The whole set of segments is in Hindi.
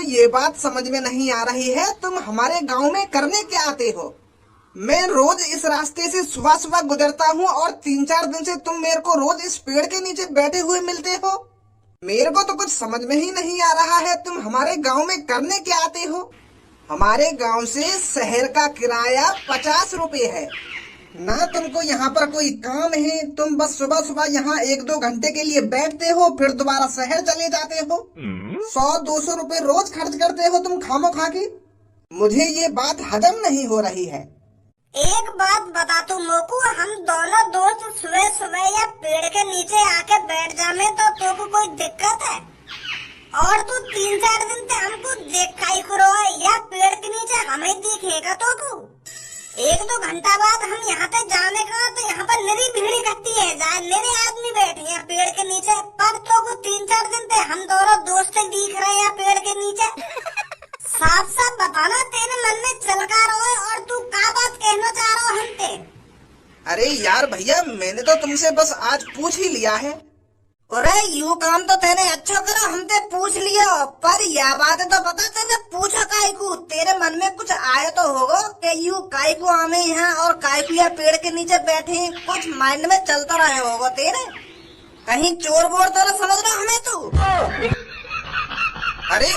तुमको ये बात समझ में नहीं आ रही है, तुम हमारे गांव में करने क्या आते हो? मैं रोज इस रास्ते से सुबह सुबह गुजरता हूँ और 3-4 दिन से तुम मेरे को रोज इस पेड़ के नीचे बैठे हुए मिलते हो। मेरे को तो कुछ समझ में ही नहीं आ रहा है, तुम हमारे गांव में करने क्या आते हो? हमारे गांव से शहर का किराया 50 रुपए है। ना तुमको यहाँ पर कोई काम है, तुम बस सुबह सुबह यहाँ 1-2 घंटे के लिए बैठते हो, फिर दोबारा शहर चले जाते हो। 100-200 रुपए रोज खर्च करते हो तुम खामो खा के। मुझे ये बात हजम नहीं हो रही है। एक बात बता तू मोकू, हम दोनों दोस्त सुबह सुबह या पेड़ के नीचे आके बैठ जामे तो तुमको कोई दिक्कत है? और तू 3-4 दिन से हमको देखा ही करो या पेड़ के नीचे हमें दिखेगा तो को 1-2 घंटा बाद हम यहाँ पे जाने का तो यहाँ पर निरी भीड़ इकट्ठी है, निरी आदमी बैठे हैं पेड़ के नीचे। पर तो को 3-4 दिन से हम दोनों दोस्त दिख रहे हैं पेड़ के नीचे। साफ साफ बताना तेरे मन में चलका रहो और तू क्या बात कहना चाह रहा हो हमसे? अरे यार भैया, मैंने तो तुमसे बस आज पूछ ही लिया है। अरे यूं काम तो तेने अच्छा करा, हमसे पूछ लिया, पर यह बात तो बता तेने पूछा काहे को? तेरे मन में कुछ आया तो होगा कि यूं काहे को आमे यहाँ और काहे को यहाँ पेड़ के नीचे बैठे हैं, कुछ माइंड में चलता रहे होगा तेरे। कहीं चोर बोर तो ना समझ रहा हमें तू? अरे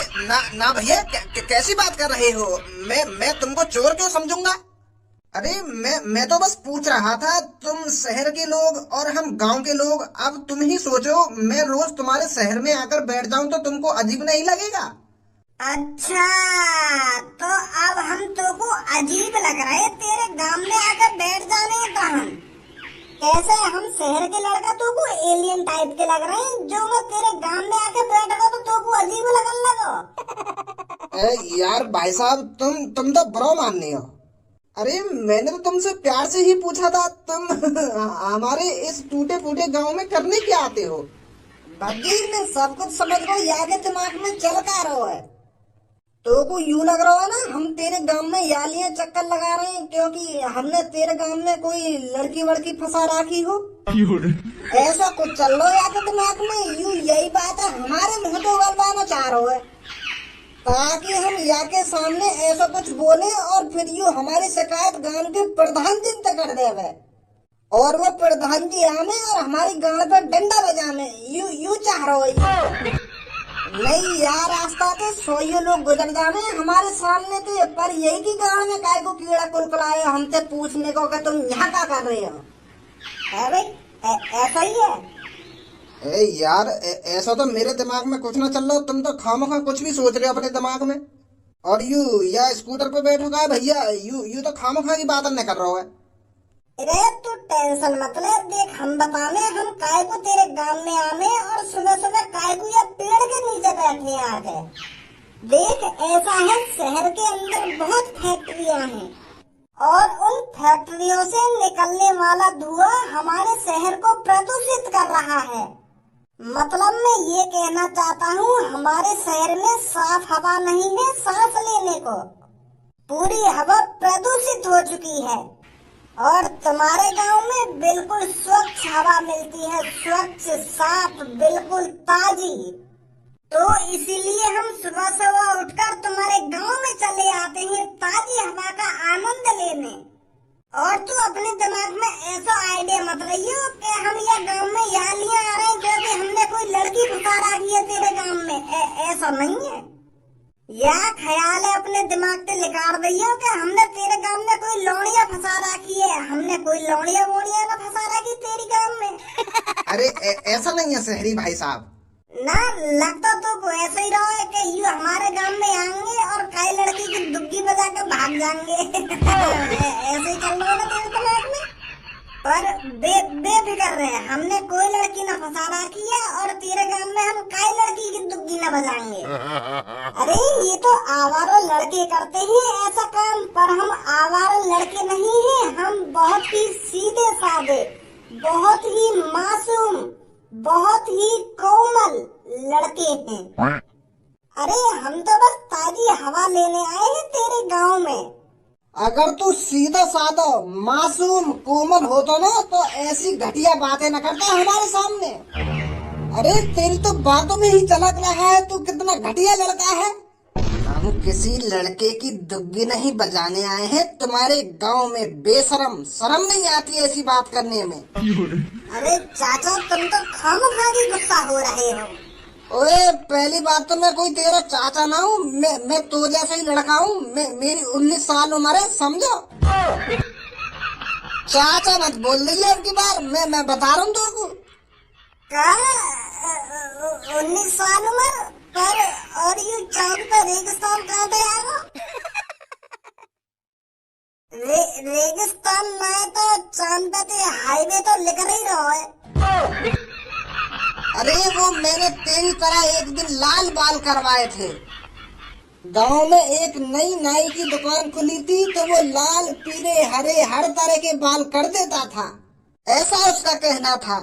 ना भैया, कैसी बात कर रहे हो? मैं तुमको चोर क्यों समझूंगा? अरे मैं तो बस पूछ रहा था, तुम शहर के लोग और हम गांव के लोग, अब तुम ही सोचो, मैं रोज तुम्हारे शहर में आकर बैठ जाऊं तो तुमको अजीब नहीं लगेगा? अच्छा, तो अब हम तुमको अजीब लग रहे हैं तेरे गांव में आकर बैठ जाने का? हम कैसे, हम शहर के लड़का तुमको एलियन टाइप के लग रहे हैं जो मैं तेरे गांव में आके बैठ गया तो तुमको अजीब लगने लगो? यार भाई साहब, तुम तो बुरा मानने हो। अरे मैंने तो तुमसे प्यार से ही पूछा था, तुम हमारे इस टूटे फूटे गांव में करने क्या आते हो? बगीर में सब कुछ समझ लो, याद दिमाग में चलता रहो है। तो को यूं लग रहा है ना हम तेरे गांव में यालियां चक्कर लगा रहे हैं क्योंकि हमने तेरे गांव में कोई लड़की वड़की फंसा रखी हो, ऐसा कुछ चल रहा है याद दिमाग में। यूं यही बात है, हमारे मुंह तो उगलवाना चाह रहे है ताकि हम यहाँ के सामने ऐसा कुछ बोले और फिर यूं हमारी शिकायत गांव के प्रधान जी तक कर देवे और वो प्रधान जी आने और हमारे गांव पर डंडा बजाने। यू चाह रहे हो? नहीं यार, रास्ता के 100 लोग गुजर जाने हमारे सामने थे, पर यही की गांव में काय को कीड़ा कुलकुलाए हमसे पूछने को कि तुम यहाँ क्या कर रहे हो? अरे ऐसा ही है। यार ऐसा तो मेरे दिमाग में कुछ ना चल रहा, तुम तो खामखा कुछ भी सोच रहे हो अपने दिमाग में। और यू या स्कूटर पे बैठोगा भैया, यू तो खामखा की बात नहीं कर रहा है। अरे तू टेंशन मत ले, देख हम बताने हम काय को तेरे गांव में आने और सुबह सुबह काय को या पेड़ के नीचे बैठने आ गए। देख ऐसा है, शहर के अंदर बहुत फैक्ट्रियां हैं और उन फैक्ट्रियों से निकलने वाला धुआं हमारे शहर को प्रदूषित कर रहा है। मतलब मैं ये कहना चाहता हूँ, हमारे शहर में साफ हवा नहीं है सांस लेने को, पूरी हवा प्रदूषित हो चुकी है। और तुम्हारे गांव में बिल्कुल स्वच्छ हवा मिलती है, स्वच्छ साफ बिल्कुल ताजी। तो इसीलिए हम सुबह सुबह उठकर तुम्हारे गांव में चले आते हैं ताजी हवा का आनंद लेने। और तू अपने दिमाग में ऐसा आइडिया मत रहियो कि हम ये गांव में यालियां आ रहे हैं क्योंकि हमने कोई लड़की फंसा रखी है तेरे गांव में, ऐसा नहीं है। यह ख्याल है अपने दिमाग से निकाल दियो कि हमने तेरे गांव में कोई लौड़िया फंसा रखी है, हमने कोई लौड़िया वोड़िया ना फंसा रखी तेरे गांव में। अरे ऐसा नहीं है शहरी भाई साहब। ना लगता तो ऐसा ही रहा है कि यू हमारे गांव में आएंगे और कई लड़की की दुग्गी बजा कर भाग जाएंगे। ऐसे ही चल रहा है तेरे दिमाग में। पर बेफिक्र रहे, हमने कोई लड़की न फंसा रखी है और तेरे गांव में हम कई लड़की की दुग्गी न बजाएंगे। अरे ये तो आवारा लड़के करते हैं ऐसा काम, पर हम आवारा लड़के नहीं हैं, हम बहुत ही सीधे साधे, बहुत ही मासूम, बहुत ही कोमल लड़के हैं। अरे हम तो बस ताजी हवा लेने आए हैं तेरे गांव में। अगर तू सीधा साधा मासूम कोमल होता ना तो ऐसी घटिया बातें न करता हमारे सामने। अरे तेरी तो बातों में ही झलक रहा है तू कितना घटिया लड़का है। हम किसी लड़के की दुग्गी नहीं बजाने आए हैं तुम्हारे गांव में। बेशरम, शर्म नहीं आती ऐसी बात करने में। अरे चाचा तुम तो खामखाली गुस्सा हो रहे हो। ओए पहली बात तो मैं कोई तेरा चाचा ना हूँ, मैं तो जैसा ही लड़का हूँ। मेरी 19 साल उम्र है, समझो। चाचा मत बोल दीजिए अब की बार, मैं बता रहा हूँ तुमको। क्या 19 साल उम्र पर? और ये चांद पर रेगिस्तान कहाँ पे आएगा? रेगिस्तान में तो चांद पे हाईवे तो लिख नहीं रहा है। अरे वो मैंने तेरी तरह एक दिन लाल बाल करवाए थे। गांव में एक नई नाई की दुकान खुली थी तो वो लाल पीले हरे हर तरह के बाल कर देता था, ऐसा उसका कहना था।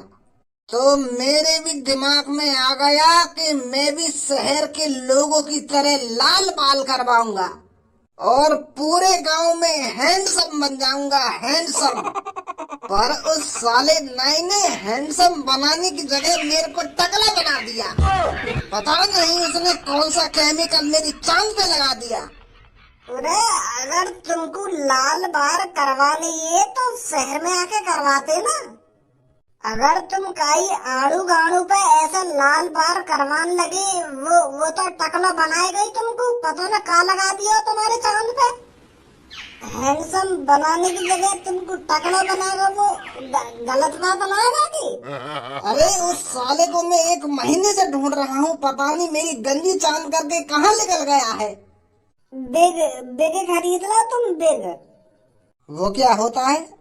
तो मेरे भी दिमाग में आ गया कि मैं भी शहर के लोगों की तरह लाल बाल करवाऊंगा और पूरे गांव में हैंडसम बन जाऊंगा, हैंडसम। पर उस साले नाई ने हैंडसम बनाने की जगह मेरे को टकला बना दिया। पता नहीं उसने कौन सा केमिकल मेरी चांद पे लगा दिया। अरे अगर तुमको लाल बाल करवानी है तो शहर में आके करवाते ना। अगर तुम कहीं आड़ू गाड़ू पे ऐसा लाल बाल करवाने लगे, वो तो टकला बनाएगा ही तुमको। पता ना कहाँ लगा दिया तुम्हारे चांद पे। हैंडसम बनाने की जगह तुमको टकला बनाएगा, वो गलत बात बनाएगा की? अरे उस साले को मैं 1 महीने से ढूंढ रहा हूँ, पता नहीं मेरी गंजी चांद करके कहाँ निकल गया है। बिग खरीद लो तुम, बिग। वो क्या होता है?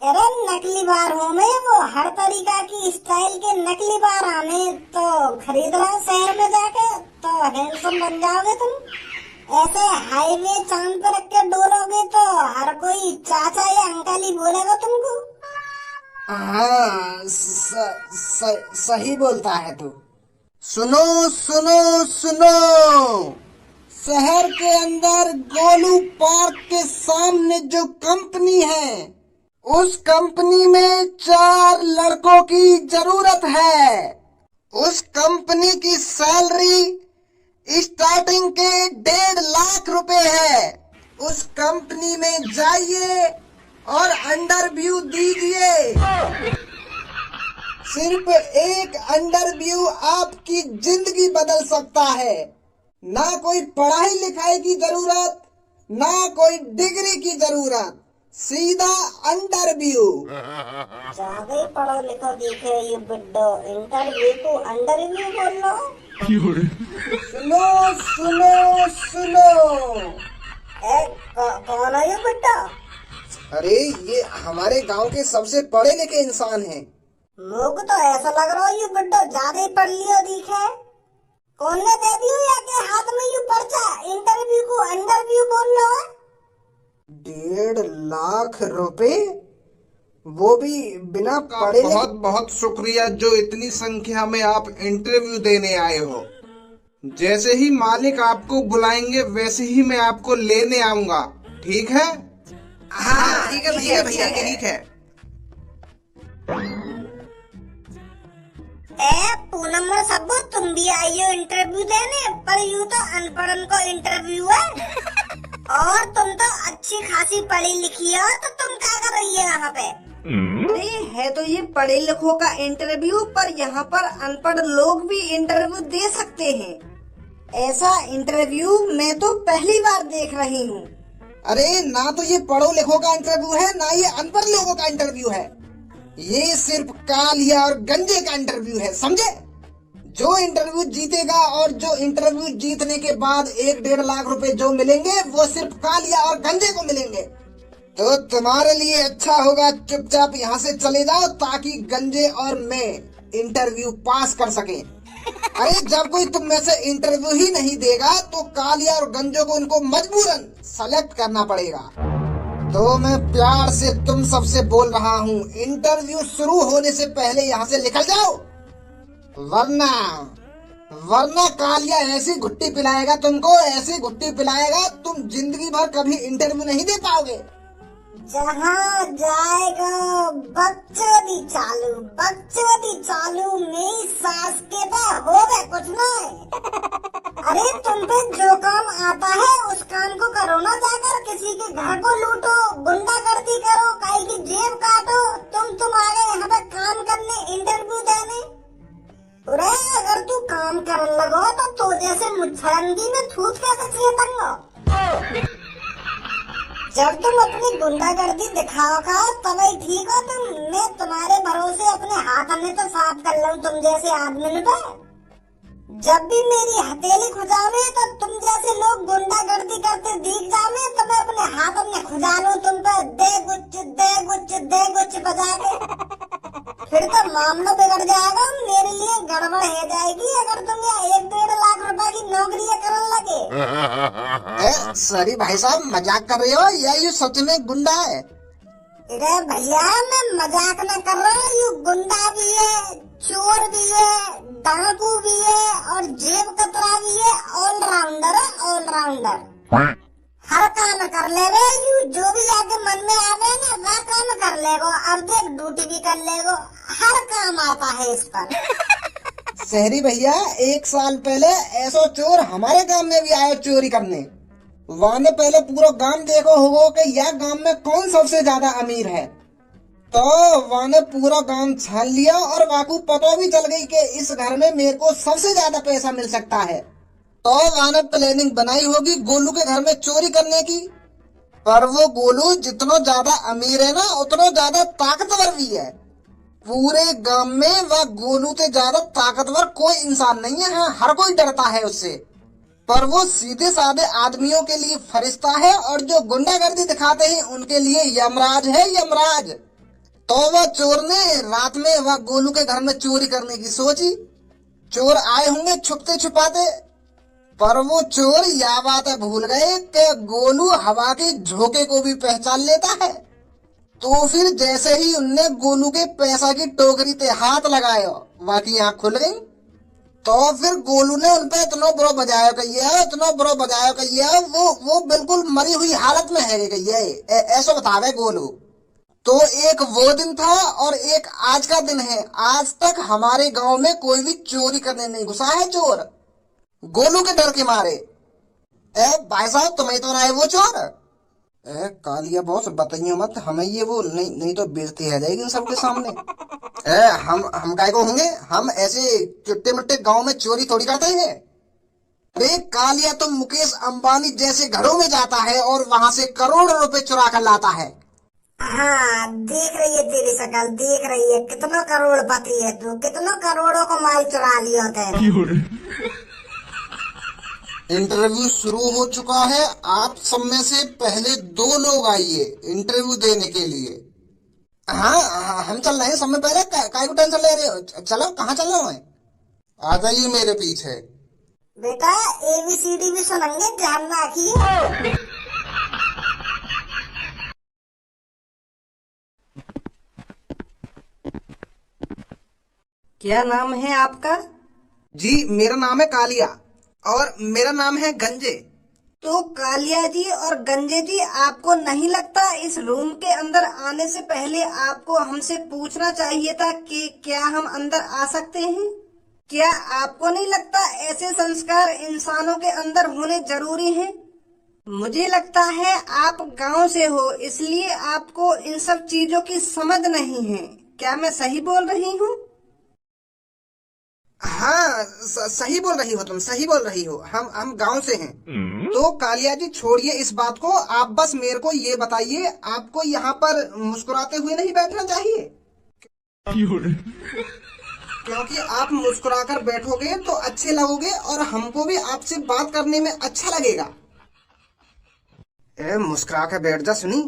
अरे नकली बार हो में, वो हर तरीका की स्टाइल के नकली बार आने तो खरीद लो शहर में जाके, तो हैंडसम बन जाओगे तुम। ऐसे हाईवे चांद पर रख के डोलोगे तो हर कोई चाचा या अंकल ही बोलेगा तुमको। हाँ सही बोलता है तू। सुनो सुनो सुनो, शहर के अंदर गोलू पार्क के सामने जो कंपनी है, उस कंपनी में 4 लड़कों की जरूरत है। उस कंपनी की सैलरी स्टार्टिंग के 1.5 लाख रुपए है। उस कंपनी में जाइए और इंटरव्यू दीजिए। सिर्फ एक इंटरव्यू आपकी जिंदगी बदल सकता है। ना कोई पढ़ाई लिखाई की जरूरत, ना कोई डिग्री की जरूरत, सीधा इंटरव्यू। ज्यादा पढ़ो लिखो दिखे ये बिड्डो, इंटरव्यू को अंडरव्यू बोल लो। सुनो सुनो सुनो। कौन है ये बिड्डा? अरे ये हमारे गांव के सबसे पढ़े लिखे इंसान हैं। मुझको तो ऐसा लग रहा है ये बिड्डो ज्यादा ही पढ़ लियो दिखे। कौन ने दे दियो या के हाथ में ये पर्चा, इंटरव्यू को अंडरव्यू बोल लो? 1.5 लाख रुपए, वो भी बिना पढ़े। बहुत बहुत शुक्रिया जो इतनी संख्या में आप इंटरव्यू देने आए हो। जैसे ही मालिक आपको बुलाएंगे वैसे ही मैं आपको लेने आऊंगा, ठीक है? हाँ ठीक है भैया, ठीक है। पूनम और सबू तुम भी आई हो इंटरव्यू देने, पर यूँ तो अनपढ़ को इंटरव्यू है। और तुम तो अच्छी खासी पढ़ी लिखी हो, तो तुम क्या कर रही है यहाँ पे? अरे है तो ये पढ़े लिखों का इंटरव्यू, पर यहाँ पर अनपढ़ लोग भी इंटरव्यू दे सकते हैं। ऐसा इंटरव्यू मैं तो पहली बार देख रही हूँ। अरे ना तो ये पढ़ो लिखों का इंटरव्यू है, ना ये अनपढ़ लोगों का इंटरव्यू है। ये सिर्फ कालिया और गंजे का इंटरव्यू है, समझे? जो इंटरव्यू जीतेगा और जो इंटरव्यू जीतने के बाद 1.5 लाख रुपए जो मिलेंगे, वो सिर्फ कालिया और गंजे को मिलेंगे। तो तुम्हारे लिए अच्छा होगा चुपचाप यहाँ से चले जाओ, ताकि गंजे और मैं इंटरव्यू पास कर सके। अरे जब कोई तुम में से इंटरव्यू ही नहीं देगा तो कालिया और गंजों को उनको मजबूरन सेलेक्ट करना पड़ेगा। तो मैं प्यार से तुम सबसे बोल रहा हूँ, इंटरव्यू शुरू होने से पहले यहाँ से निकल जाओ, वरना कालिया ऐसी घुट्टी पिलाएगा तुमको, ऐसी घुट्टी पिलाएगा तुम जिंदगी भर कभी इंटरव्यू नहीं दे पाओगे। जहाँ जाएगा बकचोदी चालू, मेरी सास के तो हो गए कुछ नहीं। अरे तुम पे जो काम आता है उस काम को करो ना, जाकर किसी के घर को लूटो, गुंडागर्दी करो, काई की जेब काटो। तुम आ गए यहाँ पे काम करने, इंटरव्यू देने। अरे अगर तू काम करने लगो तो जैसे मुच्छरंगी में छूट कैसे चेतंगो। जब तुम अपनी गुंडागर्दी दिखाओगा तभी ठीक हो तुम। मैं तुम्हारे भरोसे अपने हाथ में तो साफ कर लूं तुम जैसे आदमी पे। जब भी मेरी हथेली खुजावे तो तुम जैसे लोग गुंडागर्दी करते दिख जावे तो मैं अपने हाथ में खुजा लूं तुम पे, दे गुच्छ बजा के। फिर तो मामला बिगड़ जाएगा, मेरे लिए गड़बड़ हो जाएगी अगर तुम यहाँ 1-1.5 लाख रुपए की नौकरी करने लगे। सॉरी भाई साहब, मजाक कर रहे हो या ये सच में गुंडा है? अरे भैया मैं मजाक न कर रहा हूँ, यू गुंडा भी है, चोर भी है, डाकू भी है और जेब कतरा भी है। ऑलराउंडर है, ऑलराउंडर। हर काम कर ले रे, यू जो भी आके मन में आवे ना वह काम कर लेगो। अब देख ड्यूटी भी कर लेगो, हर काम आता है इस पर। शहरी भैया, 1 साल पहले ऐसा चोर हमारे गांव में भी आया चोरी करने। वहाँ ने पहले पूरा गांव देखो होगा कि यह गांव में कौन सबसे ज्यादा अमीर है। तो वहाँ ने पूरा गांव छान लिया और वहाँ को पता भी चल गई कि इस घर में मेरे को सबसे ज्यादा पैसा मिल सकता है। तो वहाँ ने प्लानिंग बनाई होगी गोलू के घर में चोरी करने की। पर वो गोलू जितना ज्यादा अमीर है ना उतना ज्यादा ताकतवर भी है। पूरे गांव में वह गोलू से ज्यादा ताकतवर कोई इंसान नहीं है। हाँ, हर कोई डरता है उससे। पर वो सीधे साधे आदमियों के लिए फरिश्ता है और जो गुंडागर्दी दिखाते हैं उनके लिए यमराज है, यमराज। तो वह चोर ने रात में वह गोलू के घर में चोरी करने की सोची। चोर आए होंगे छुपते छुपाते, पर वो चोर यह बात भूल गए कि गोलू हवा के झोंके को भी पहचान लेता है। तो फिर जैसे ही उनने गोलू के पैसा की टोकरी पे हाथ लगाया, वहाँ की आँख खुल गई। तो फिर गोलू ने उनपे इतना बुरा बजाया कहिए, वो बिल्कुल मरी हुई हालत में है कहिए, ऐसा बतावे गोलू। तो एक वो दिन था और एक आज का दिन है। आज तक हमारे गांव में कोई भी चोरी करने नहीं घुसा है चोर, गोलू के डर के मारे। भाई साहब, तुम्हें तो रहा है वो चोर? कालिया बॉस, बताइए मत हमें ये वो, नहीं तो बेइज्जती है जाएगी इन सबके सामने। हम काय को होंगे? हम ऐसे चुट्टे मुट्टे गांव में चोरी थोड़ी करते हैं। अरे कालिया तो मुकेश अंबानी जैसे घरों में जाता है और वहां से करोड़ों रुपए चुरा कर लाता है। हाँ, देख रही है तेरी शकल, देख रही है कितना करोड़पति है तू, कितनों करोड़ों को माल चुरा लिया होते। इंटरव्यू शुरू हो चुका है। आप सब में से पहले 2 लोग आइए इंटरव्यू देने के लिए। हाँ, हम चल रहे हैं। सब में पहले काय को टेंशन ले रहे हो? चलो, कहाँ चल रहा है? आ जाइए मेरे पीछे। बेटा ABCD भी सुनेंगे, ध्यान रखिए। क्या नाम है आपका? जी, मेरा नाम है कालिया और मेरा नाम है गंजे। तो कालिया जी और गंजे जी, आपको नहीं लगता इस रूम के अंदर आने से पहले आपको हमसे पूछना चाहिए था कि क्या हम अंदर आ सकते हैं? क्या आपको नहीं लगता ऐसे संस्कार इंसानों के अंदर होने जरूरी हैं? मुझे लगता है आप गांव से हो, इसलिए आपको इन सब चीजों की समझ नहीं है। क्या मैं सही बोल रही हूँ? हाँ, सही बोल रही हो तुम, सही बोल रही हो। हम गांव से हैं। तो कालिया जी छोड़िए इस बात को, आप बस मेरे को ये बताइए, आपको यहाँ पर मुस्कुराते हुए नहीं बैठना चाहिए? क्योंकि आप मुस्कुराकर बैठोगे तो अच्छे लगोगे और हमको भी आपसे बात करने में अच्छा लगेगा। मुस्कुरा कर बैठ जा सुनी।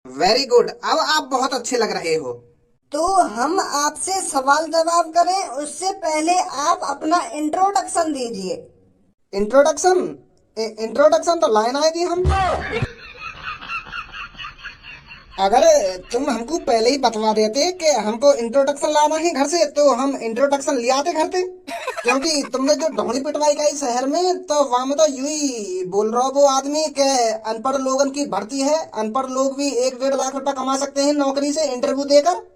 वेरी गुड, अब आप बहुत अच्छे लग रहे हो। तो हम आपसे सवाल जवाब करें उससे पहले आप अपना इंट्रोडक्शन दीजिए। इंट्रोडक्शन तो लाइन आएगी हम। अगर तुम हमको पहले ही बतवा देते कि हमको इंट्रोडक्शन लाना है घर से, तो हम इंट्रोडक्शन ले आते घर से। क्योंकि तुमने जो ढोली पिटवाई गई शहर में, तो वहां में तो यूं ही बोल रहा वो आदमी के अनपढ़ लोगों की भर्ती है, अनपढ़ लोग भी 1-1.5 लाख रुपए कमा सकते हैं नौकरी से इंटरव्यू देकर।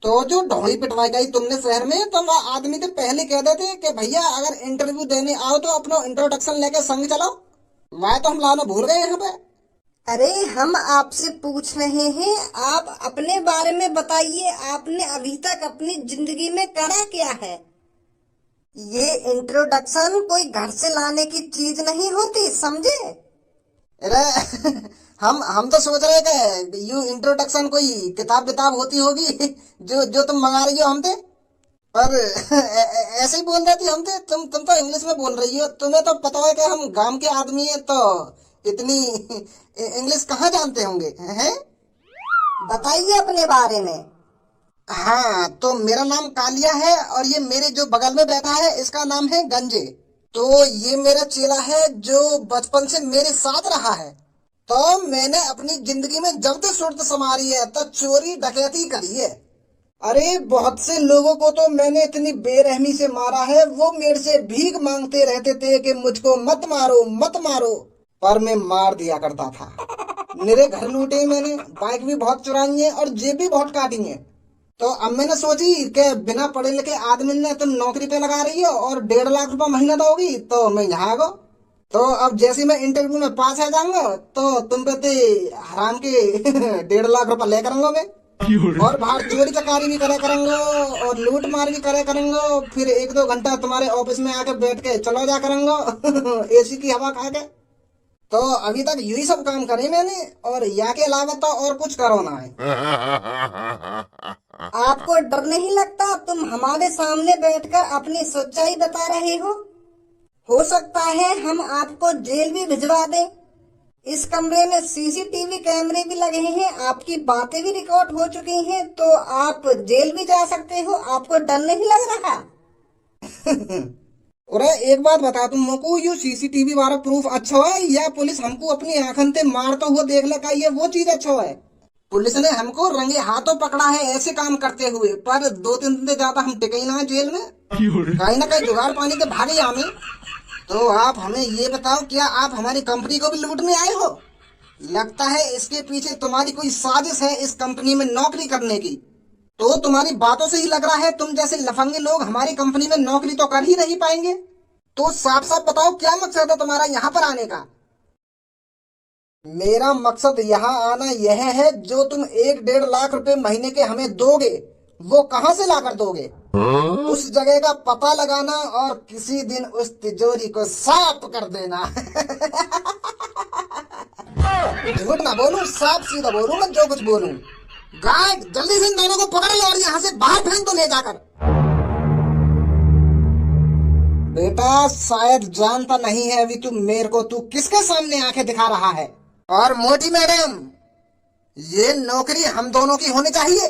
तो जो ढोली पिटवाई गई तुमने शहर में, तो वह आदमी तो पहले कह देते कि भैया अगर इंटरव्यू देने आओ तो अपना इंट्रोडक्शन लेके संग चलो। वह तो हम लाना भूल गए यहाँ पे। अरे हम आपसे पूछ रहे हैं, आप अपने बारे में बताइए, आपने अभी तक अपनी जिंदगी में करा क्या है? ये इंट्रोडक्शन कोई घर से लाने की चीज नहीं होती, समझे? अरे हम तो सोच रहे कि यू इंट्रोडक्शन कोई किताब होती होगी जो तुम मंगा रही हो हमसे, पर ऐसे ही बोल देती हमसे। तुम तो इंग्लिश में बोल रही हो। तुम्हें तो पता है कि हम गांव के आदमी हैं, तो इतनी इंग्लिश कहाँ जानते होंगे हैं? बताइए अपने बारे में। हाँ, तो मेरा नाम कालिया है और ये मेरे जो बगल में बैठा है इसका नाम है गंजे। तो ये मेरा चेला है जो बचपन से मेरे साथ रहा है। तो मैंने अपनी जिंदगी में जब से सुर्त संभाली है तो चोरी डकैती करी है। अरे बहुत से लोगों को तो मैंने इतनी बेरहमी से मारा है, वो मेरे से भीख मांगते रहते थे कि मुझको मत मारो मत मारो, पर मैं मार दिया करता था। मेरे घर लूटे मैंने, बाइक भी बहुत चुराई है और जेब भी बहुत काटी है। तो अब मैंने सोची कि बिना पढ़े लिखे आदमी ने तुम नौकरी पे लगा रही हो और 1.5 लाख रुपया महीना दोगी, तो मैं यहाँ आ गो। तो अब जैसे मैं इंटरव्यू में पास आ जाऊंगा तो तुम पे ते हराम के 1.5 लाख रुपया ले करूंगा मैं, और बाहर चोरी चकारी भी करे करेंगे और लूट मार भी करे करेंगे। फिर 1-2 घंटा तुम्हारे ऑफिस में आके बैठ के चलो जा करेंगे एसी की हवा खा के। तो अभी तक यही सब काम करे मैंने, और या के अलावा तो और कुछ करो ना है। आपको डर नहीं लगता? तुम हमारे सामने बैठकर अपनी सच्चाई बता रहे हो सकता है हम आपको जेल भी भिजवा दें। इस कमरे में सीसीटीवी कैमरे भी लगे हैं, आपकी बातें भी रिकॉर्ड हो चुकी हैं, तो आप जेल भी जा सकते हो। आपको डर नहीं लग रहा? अरे एक बात बता, तुमको ये सीसीटीवी वाला प्रूफ अच्छा है या पुलिस हमको अपनी आंखन से मारता हुआ देख लगा ये वो चीज अच्छा है? पुलिस ने हमको रंगे हाथों पकड़ा है ऐसे काम करते हुए, पर 2-3 दिन से ज्यादा हम टिके ना जेल में, कहीं ना कहीं जुगाड़ पानी के भागे हमें। तो आप हमें ये बताओ, क्या आप हमारी कंपनी को भी लूटने आए हो? लगता है इसके पीछे तुम्हारी कोई साजिश है इस कंपनी में नौकरी करने की। तो तुम्हारी बातों से ही लग रहा है तुम जैसे लफंगे लोग हमारी कंपनी में नौकरी तो कर ही नहीं पाएंगे। तो साफ साफ बताओ क्या मकसद है तुम्हारा यहाँ पर आने का? मेरा मकसद यहाँ आना यह है, जो तुम 1-1.5 लाख रुपए महीने के हमें दोगे वो कहाँ से लाकर दोगे? उस जगह का पता लगाना और किसी दिन उस तिजोरी को साफ कर देना। झूठ ना बोलूं, साफ सीधा बोलूं, मैं जो कुछ बोलूं। गार्ड जल्दी से इन दोनों को पकड़ लो और यहाँ से बाहर फेंक दो ले जाकर। बेटा शायद जानता नहीं है अभी तू मेरे को, तू किसके सामने आंखें दिखा रहा है? और मोटी मैडम, ये नौकरी हम दोनों की होनी चाहिए।